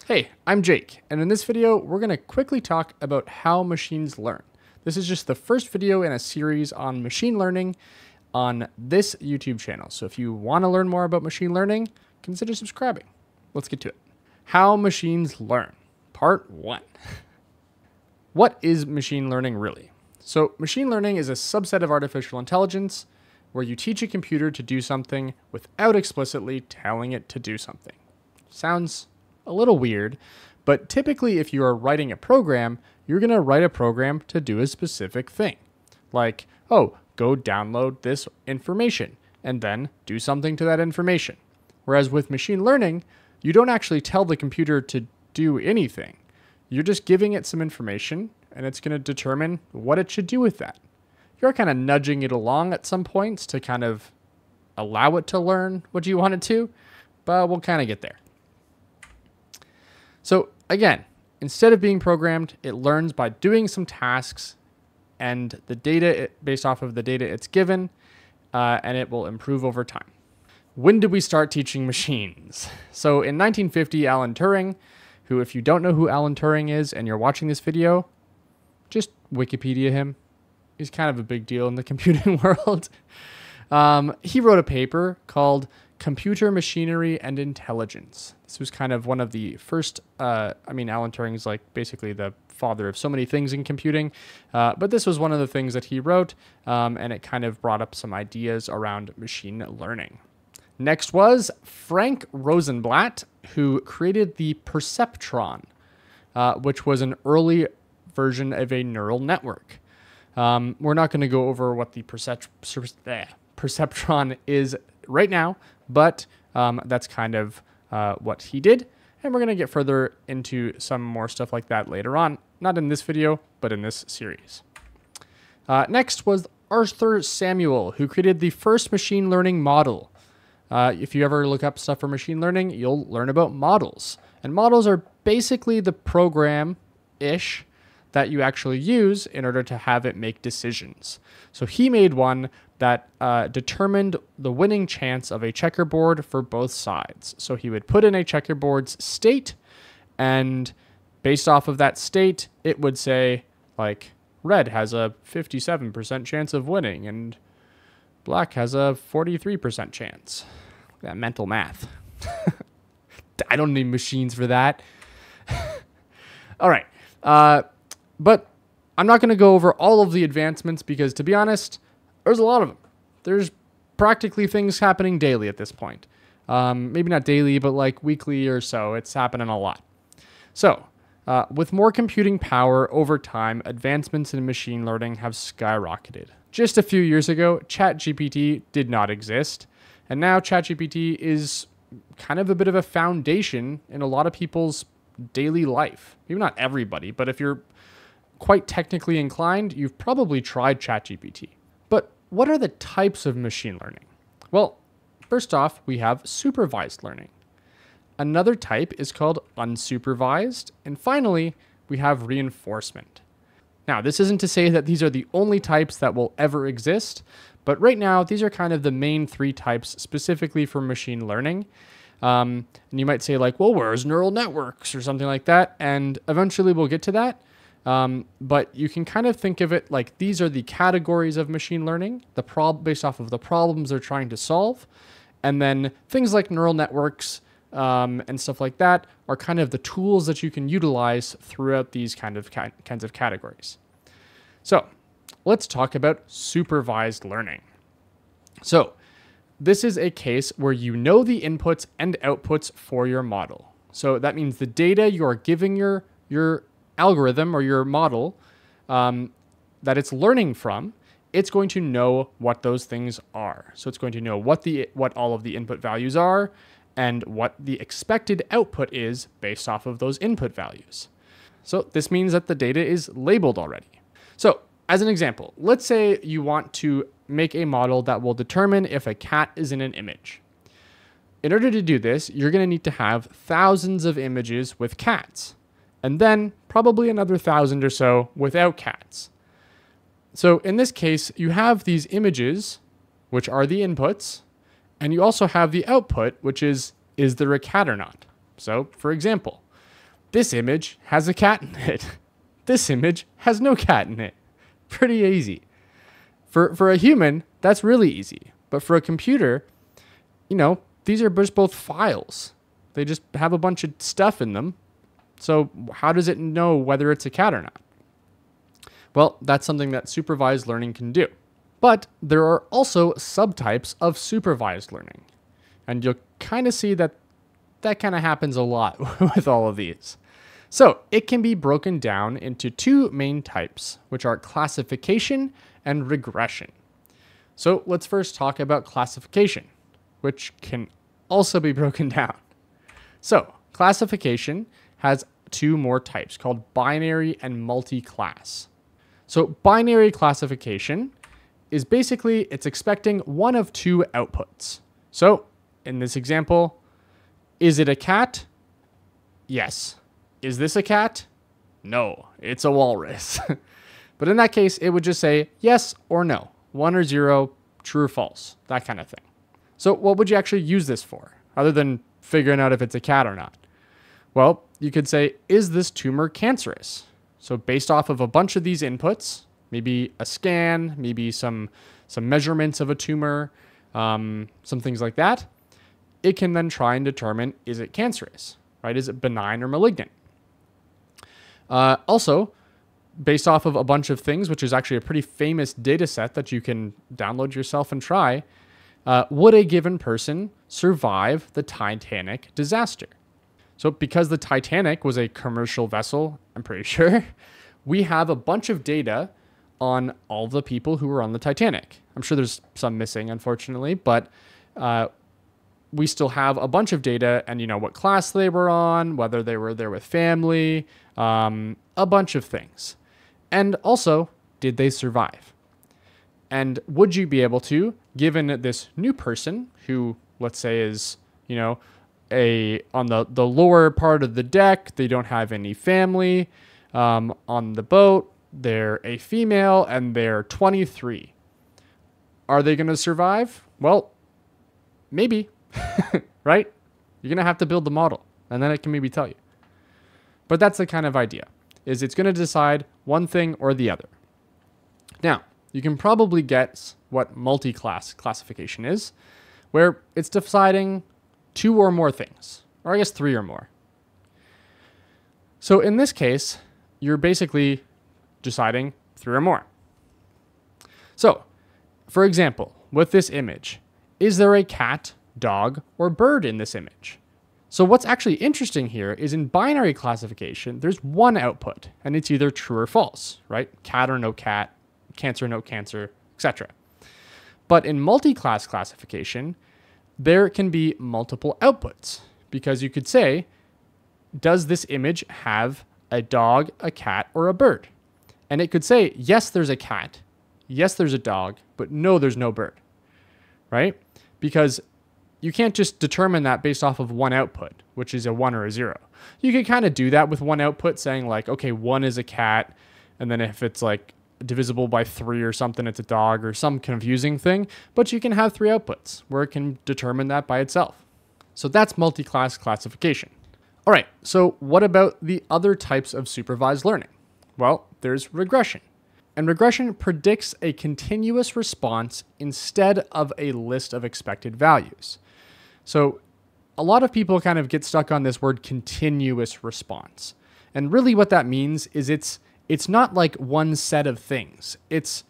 Hey, I'm Jake, and in this video, we're going to quickly talk about how machines learn. This is just the first video in a series on machine learning on this YouTube channel. So if you want to learn more about machine learning, consider subscribing. Let's get to it. How machines learn, part 1. What is machine learning really? So machine learning is a subset of artificial intelligence where you teach a computer to do something without explicitly telling it to do something. Sounds a little weird, but typically if you are writing a program, you're going to write a program to do a specific thing. Like, oh, go download this information and then do something to that information. Whereas with machine learning, you don't actually tell the computer to do anything. You're just giving it some information and it's going to determine what it should do with that. You're kind of nudging it along at some points to kind of allow it to learn what you want it to, but we'll kind of get there. So again, instead of being programmed, it learns by doing some tasks and the data based off of the data it's given, and it will improve over time. When did we start teaching machines? So in 1950, Alan Turing, who if you don't know who Alan Turing is and you're watching this video, just Wikipedia him. He's kind of a big deal in the computing world. He wrote a paper called Computer Machinery and Intelligence. This was kind of one of the first, Alan Turing's like basically the father of so many things in computing, but this was one of the things that he wrote, and it kind of brought up some ideas around machine learning. Next was Frank Rosenblatt, who created the perceptron, which was an early version of a neural network. We're not going to go over what the perceptron is right now, but that's kind of what he did. And we're going to get further into some more stuff like that later on. Not in this video, but in this series. Next was Arthur Samuel, who created the first machine learning model. If you ever look up stuff for machine learning, you'll learn about models. And models are basically the program-ish that you actually use in order to have it make decisions. So he made one that determined the winning chance of a checkerboard for both sides. So he would put in a checkerboard's state, and based off of that state, it would say, like, red has a 57% chance of winning, and black has a 43% chance. That mental math. I don't need machines for that. All right. But I'm not going to go over all of the advancements because, to be honest, there's a lot of them. There's practically things happening daily at this point. Maybe not daily, but like weekly or so. It's happening a lot. So, with more computing power over time, advancements in machine learning have skyrocketed. Just a few years ago, ChatGPT did not exist. And now ChatGPT is kind of a bit of a foundation in a lot of people's daily life. Maybe not everybody, but if you're quite technically inclined, you've probably tried ChatGPT. But what are the types of machine learning? Well, first off, we have supervised learning. Another type is called unsupervised. And finally, we have reinforcement. Now, this isn't to say that these are the only types that will ever exist, but right now, these are kind of the main 3 types specifically for machine learning. And you might say like, well, where's neural networks or something like that? And eventually we'll get to that. But you can kind of think of it like these are the categories of machine learning, based off of the problems they're trying to solve. And then things like neural networks and stuff like that are kind of the tools that you can utilize throughout these kinds of categories. So let's talk about supervised learning. So this is a case where you know the inputs and outputs for your model. So that means the data you are giving your algorithm or your model that it's learning from, it's going to know what those things are. So it's going to know what all of the input values are and what the expected output is based off of those input values. So this means that the data is labeled already. So as an example, let's say you want to make a model that will determine if a cat is in an image. In order to do this, you're going to need to have thousands of images with cats, and then probably another 1,000 or so without cats. So in this case, you have these images, which are the inputs, and you also have the output, which is there a cat or not? So for example, This image has a cat in it. This image has no cat in it. Pretty easy. For a human, that's really easy. But for a computer, these are just both files. They just have a bunch of stuff in them. So how does it know whether it's a cat or not? Well, that's something that supervised learning can do. But there are also subtypes of supervised learning. And you'll kind of see that kind of happens a lot with all of these. So it can be broken down into two main types, which are classification and regression. So let's first talk about classification, which can also be broken down. So classification has two more types called binary and multi-class. So binary classification is basically, it's expecting one of two outputs. So in this example, is it a cat? Yes. Is this a cat? No, it's a walrus. But in that case, it would just say yes or no, 1 or 0, true or false, that kind of thing. So what would you actually use this for, other than figuring out if it's a cat or not? Well, you could say, is this tumor cancerous? So based off of a bunch of these inputs, maybe a scan, maybe some measurements of a tumor, some things like that, it can then try and determine, is it cancerous, right? Is it benign or malignant? Also, based off of a bunch of things, which is actually a pretty famous data set that you can download yourself and try, would a given person survive the Titanic disaster? So because the Titanic was a commercial vessel, I'm pretty sure, we have a bunch of data on all the people who were on the Titanic. I'm sure there's some missing, unfortunately, but we still have a bunch of data and what class they were on, whether they were there with family, a bunch of things. And also, did they survive? And would you be able to, given this new person who, let's say, is, on the lower part of the deck, they don't have any family, on the boat, they're a female and they're 23. Are they going to survive? Well, maybe, right? You're going to have to build the model and then it can maybe tell you. But that's the kind of idea, is it's going to decide one thing or the other. Now, you can probably guess what multi-class classification is, where it's deciding 2 or more things, or I guess 3 or more. So in this case, you're basically deciding 3 or more. So, for example, with this image, is there a cat, dog, or bird in this image? So what's actually interesting here is in binary classification, there's one output, and it's either true or false, right? Cat or no cat, cancer or no cancer, etc. But in multi-class classification, there can be multiple outputs, because you could say, does this image have a dog, a cat, or a bird? And it could say, yes, there's a cat, yes, there's a dog, but no, there's no bird, right? Because you can't just determine that based off of one output, which is a 1 or a 0. You could kind of do that with one output, saying like, okay, 1 is a cat, and then if it's like divisible by 3 or something, it's a dog or some confusing thing. But you can have 3 outputs where it can determine that by itself. So that's multi-class classification. All right, so what about the other types of supervised learning? Well, there's regression. And regression predicts a continuous response instead of a list of expected values. So a lot of people kind of get stuck on this word continuous response. And really what that means is it's not like one set of things. It's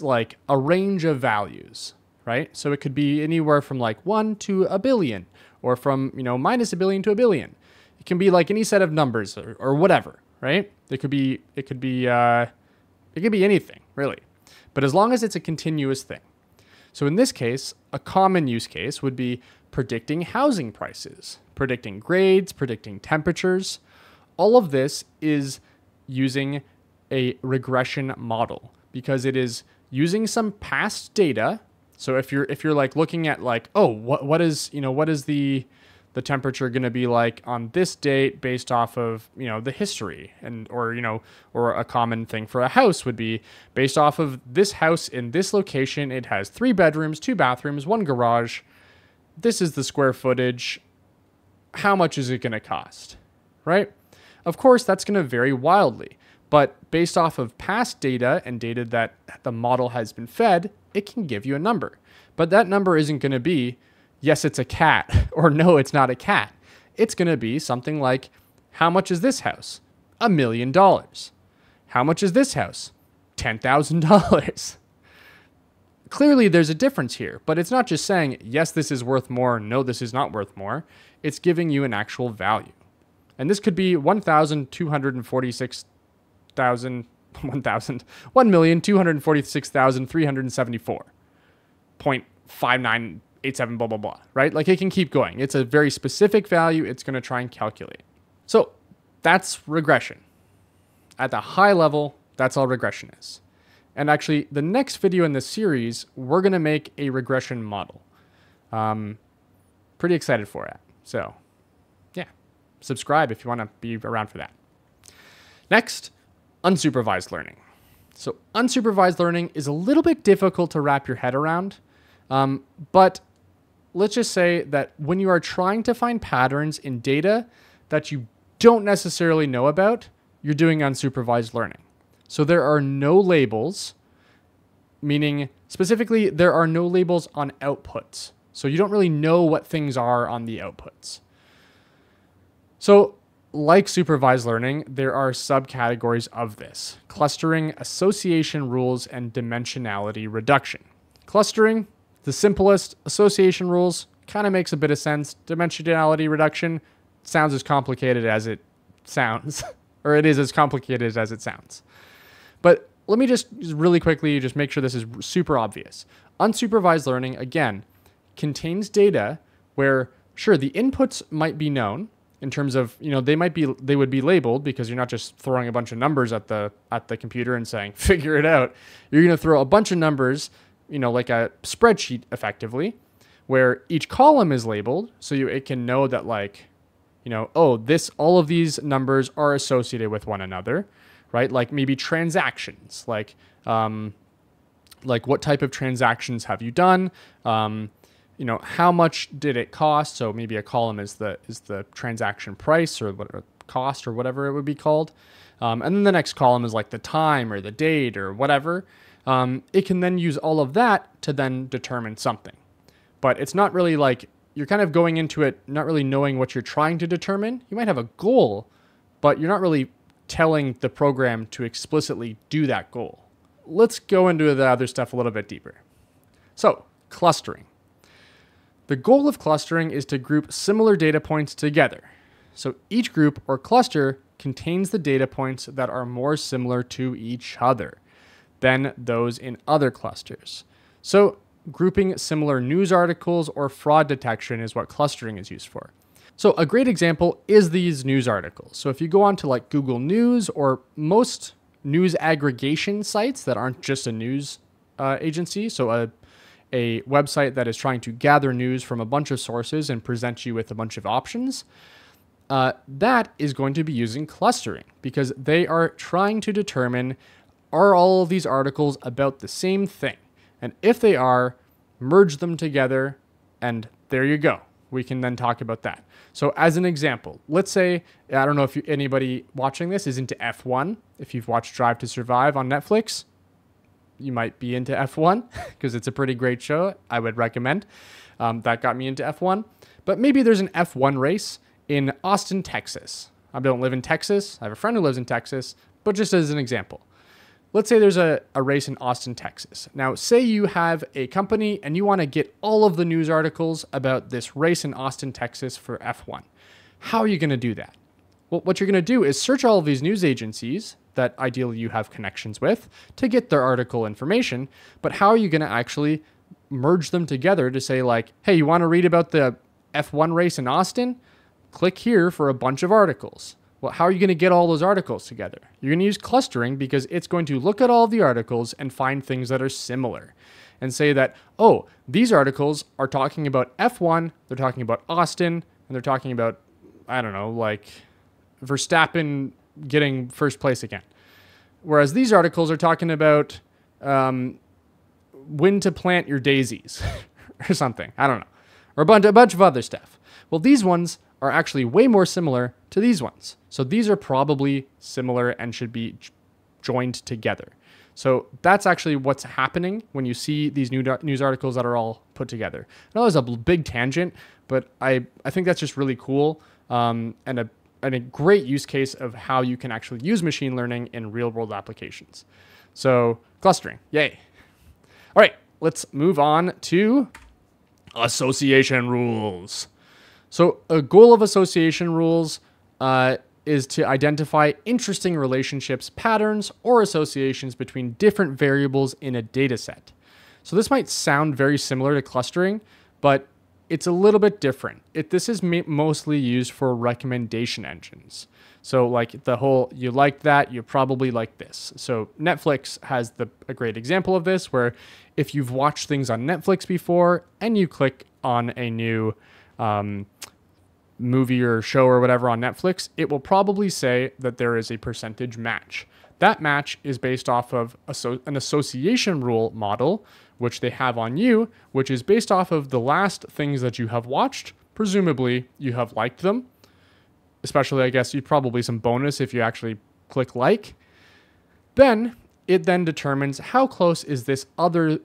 like a range of values, right? So it could be anywhere from like 1 to a billion, or from, minus a billion to a billion. It can be like any set of numbers or whatever, right? It could be anything, really. But as long as it's a continuous thing. So in this case, a common use case would be predicting housing prices, predicting grades, predicting temperatures. All of this is using a regression model because it is using some past data. So if you're like looking at like, oh, what is the temperature going to be like on this date based off of, the history, and or a common thing for a house would be based off of this house in this location. It has 3 bedrooms, 2 bathrooms, 1 garage. This is the square footage. How much is it going to cost? Right? Of course, that's going to vary wildly, but based off of past data and data that the model has been fed, it can give you a number. But that number isn't going to be, yes, it's a cat, or no, it's not a cat. It's going to be something like, how much is this house? $1 million. How much is this house? $10,000. Clearly, there's a difference here, but it's not just saying, yes, this is worth more, no, this is not worth more. It's giving you an actual value. And this could be 1,246,374.5987, blah, blah, blah, right? Like it can keep going. It's a very specific value it's going to try and calculate. So that's regression. At the high level, that's all regression is. And actually, the next video in this series, we're going to make a regression model. Pretty excited for it. So, yeah, subscribe if you want to be around for that. Next, unsupervised learning. So unsupervised learning is a little bit difficult to wrap your head around, but let's just say that when you are trying to find patterns in data that you don't necessarily know about, you're doing unsupervised learning. So there are no labels, meaning specifically there are no labels on outputs. So you don't really know what things are on the outputs. So like supervised learning, there are subcategories of this: clustering, association rules, and dimensionality reduction. Clustering, the simplest. Association rules kind of makes a bit of sense. Dimensionality reduction sounds as complicated as it sounds, or it is as complicated as it sounds. But let me just really quickly just make sure this is super obvious. Unsupervised learning, again, contains data where, sure, the inputs might be known in terms of, they would be labeled, because you're not just throwing a bunch of numbers at the computer and saying, figure it out. You're going to throw a bunch of numbers, like a spreadsheet effectively, where each column is labeled, so it can know that all of these numbers are associated with one another. Right? Like maybe transactions, like what type of transactions have you done? How much did it cost? So maybe a column is the transaction price, or what cost, or whatever it would be called. And then the next column is like the time or the date or whatever. It can then use all of that to then determine something. But it's not really like you're kind of going into it not really knowing what you're trying to determine. You might have a goal, but you're not really telling the program to explicitly do that goal. Let's go into the other stuff a little bit deeper. So, clustering. The goal of clustering is to group similar data points together. So each group or cluster contains the data points that are more similar to each other than those in other clusters. So grouping similar news articles or fraud detection is what clustering is used for. So a great example is these news articles. So if you go on to like Google News or most news aggregation sites that aren't just a news agency, so a website that is trying to gather news from a bunch of sources and present you with a bunch of options, that is going to be using clustering, because they are trying to determine, are all of these articles about the same thing? And if they are, merge them together, and there you go. We can then talk about that. So as an example, let's say, I don't know if anybody watching this is into F1. If you've watched Drive to Survive on Netflix, you might be into F1 because it's a pretty great show. I would recommend. That got me into F1. But maybe there's an F1 race in Austin, Texas. I don't live in Texas. I have a friend who lives in Texas, but just as an example. Let's say there's a race in Austin, Texas. Now, say you have a company and you want to get all of the news articles about this race in Austin, Texas for F1. How are you going to do that? Well, what you're going to do is search all of these news agencies that ideally you have connections with to get their article information. But how are you going to actually merge them together to say like, hey, you want to read about the F1 race in Austin? Click here for a bunch of articles. Well, how are you going to get all those articles together? You're going to use clustering, because it's going to look at all the articles and find things that are similar and say that, oh, these articles are talking about F1, they're talking about Austin, and they're talking about, I don't know, like Verstappen getting first place again. Whereas these articles are talking about when to plant your daisies or something. I don't know. Or a bunch of other stuff. Well, these ones are actually way more similar to these ones. So these are probably similar and should be joined together. So that's actually what's happening when you see these news articles that are all put together. I know there's a big tangent, but I think that's just really cool, and a great use case of how you can actually use machine learning in real world applications. So clustering, yay. All right, let's move on to association rules. So a goal of association rules is to identify interesting relationships, patterns, or associations between different variables in a data set. So this might sound very similar to clustering, but it's a little bit different. This is mostly used for recommendation engines. So like the whole, you like that, you probably like this. So Netflix has a great example of this, where if you've watched things on Netflix before and you click on a new movie or show or whatever on Netflix, it will probably say that there is a percentage match. That match is based off of an association rule model, which they have on you, which is based off of the last things that you have watched. Presumably you have liked them, especially I guess you probably some bonus if you actually click like. Then it then determines how close is this other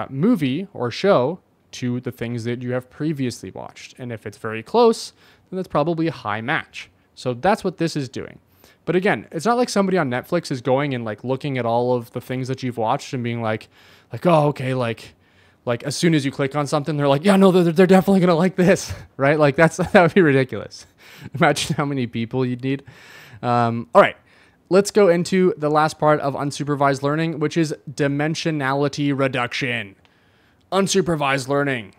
movie or show to the things that you have previously watched. And if it's very close, then that's probably a high match. So that's what this is doing. But again, it's not like somebody on Netflix is going and like looking at all of the things that you've watched and being like, oh, okay, like as soon as you click on something, they're like, yeah, no, they're definitely going to like this, right? Like that would be ridiculous. Imagine how many people you'd need. All right, let's go into the last part of unsupervised learning, which is dimensionality reduction. Unsupervised learning.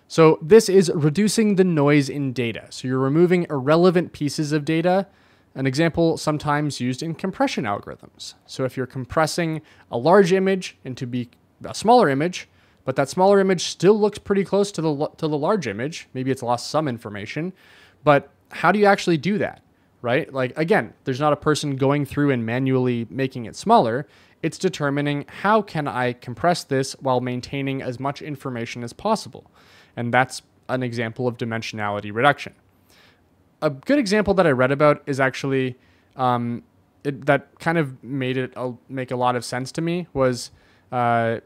So this is reducing the noise in data. So you're removing irrelevant pieces of data. An example sometimes used in compression algorithms. So if you're compressing a large image into a smaller image, but that smaller image still looks pretty close to the large image, maybe it's lost some information, but how do you actually do that, right? Like, again, there's not a person going through and manually making it smaller. It's determining how can I compress this while maintaining as much information as possible. And that's an example of dimensionality reduction. A good example that I read about is actually, that kind of made it make a lot of sense to me was, if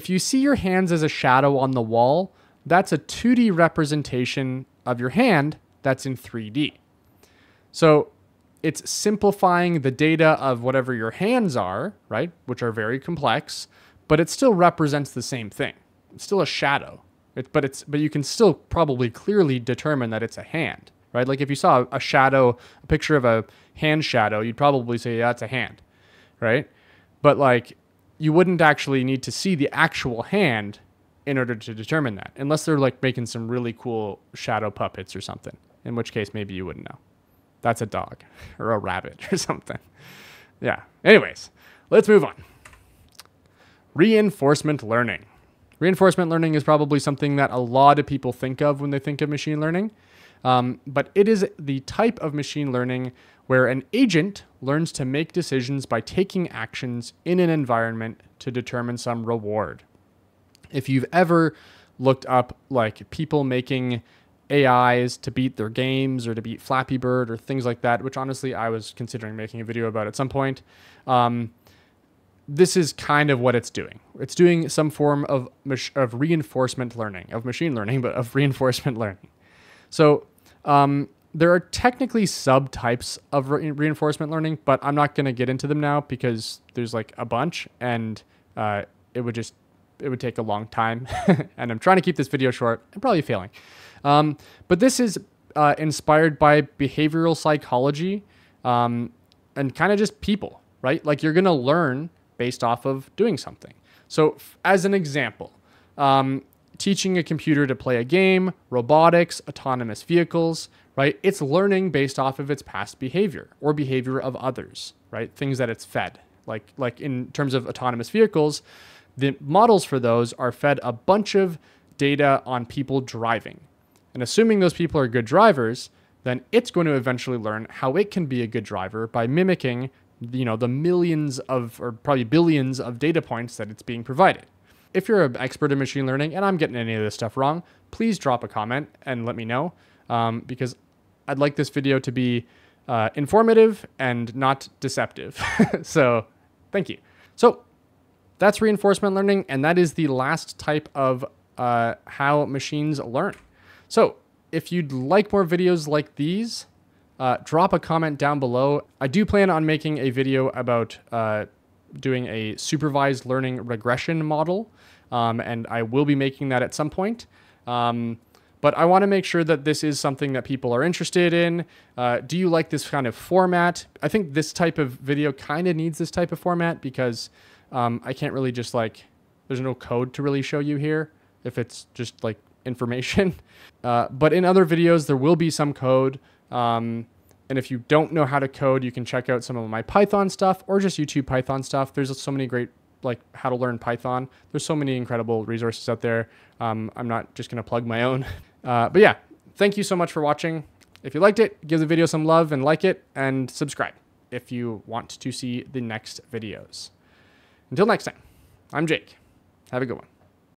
you see your hands as a shadow on the wall, that's a 2D representation of your hand that's in 3D. So it's simplifying the data of whatever your hands are, right, which are very complex, but it still represents the same thing. It's still a shadow, but you can still probably clearly determine that it's a hand, right? Like if you saw a shadow, a picture of a hand shadow, you'd probably say, yeah, it's a hand, right? But like you wouldn't actually need to see the actual hand in order to determine that, unless they're like making some really cool shadow puppets or something, in which case maybe you wouldn't know. That's a dog or a rabbit or something. Yeah. Anyways, let's move on. Reinforcement learning. Reinforcement learning is probably something that a lot of people think of when they think of machine learning. But it is the type of machine learning where an agent learns to make decisions by taking actions in an environment to determine some reward. If you've ever looked up like people making AIs to beat their games or to beat Flappy Bird or things like that, which honestly I was considering making a video about at some point, this is kind of what it's doing. It's doing some form of reinforcement learning, of machine learning, but of reinforcement learning. So there are technically subtypes of reinforcement learning, but I'm not going to get into them now because there's like a bunch and it would take a long time. And I'm trying to keep this video short. I'm probably failing. But this is inspired by behavioral psychology and kind of just people, right? Like you're going to learn based off of doing something. So as an example, teaching a computer to play a game, robotics, autonomous vehicles, right? It's learning based off of its past behavior or behavior of others, right? Things that it's fed. Like in terms of autonomous vehicles, the models for those are fed a bunch of data on people driving. And assuming those people are good drivers, then it's going to eventually learn how it can be a good driver by mimicking, the millions of, or probably billions of data points that it's being provided. if you're an expert in machine learning and I'm getting any of this stuff wrong, please drop a comment and let me know, because I'd like this video to be informative and not deceptive. So thank you. So that's reinforcement learning, and that is the last type of how machines learn. So if you'd like more videos like these, drop a comment down below. I do plan on making a video about doing a supervised learning regression model, and I will be making that at some point. But I want to make sure that this is something that people are interested in. Do you like this kind of format? I think this type of video kind of needs this type of format because I can't really just there's no code to really show you here if it's just like information. But in other videos, there will be some code. And if you don't know how to code, you can check out some of my Python stuff or just YouTube Python stuff. There's so many great, how to learn Python. There's so many incredible resources out there. I'm not just going to plug my own. But yeah, thank you so much for watching. If you liked it, give the video some love and like it, and subscribe if you want to see the next videos. Until next time, I'm Jake. Have a good one.